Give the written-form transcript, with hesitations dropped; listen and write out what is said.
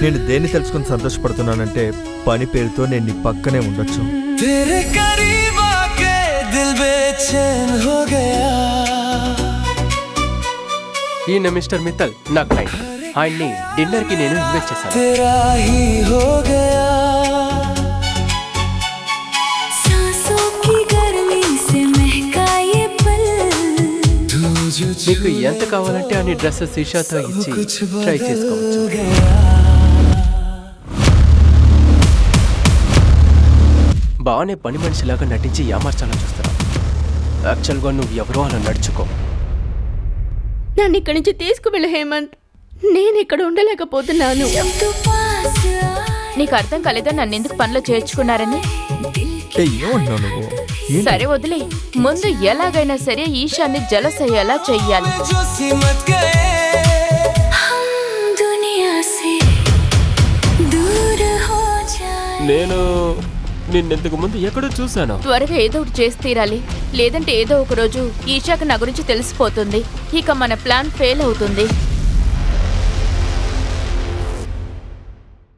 నేను దేన్ని తెలుసుకుని సంతోషపడుతున్నానంటే పని పేరుతో నేను నీ పక్కనే ఉండొచ్చు. ఈయన మిస్టర్ మిత్తల్ నా క్లయింట్. ఆయన్ని డిన్నర్ కి నేను ఇన్వైట్ చేశాను. మీకు ఎంత కావాలంటే అన్ని డ్రెస్సెస్ ఈషాతో ఇచ్చి ట్రై చేసుకోవచ్చు. బాగానే పని మనిషిలాగా నటించి ఏమార్చాలని చూస్తున్నావు. యాక్చువల్గా నువ్వు ఎవరో అలా నడుచుకో. నన్ను ఇక్కడి నుంచి తీసుకువెళ్ళు హేమంత్. నేను ఇక్కడ ఉండలేకపోతున్నాను. నీకు అర్థం కాలేదా నన్ను ఎందుకు పనిలో చేర్చుకున్నారని? సరే వదిలే, ముందు ఎలాగైనా సరే ఈశాన్ని జలస్ అయ్యేలా చెయ్యాలి. నేను నిన్నెందుకు ముందు ఎక్కడో చూశాను. త్వరగా ఏదో ఒకటి చేసి తీరాలి, లేదంటే ఏదో ఒక రోజు ఈశాకి నా గురించి తెలిసిపోతుంది. ఇక మన ప్లాన్ ఫెయిల్ అవుతుంది.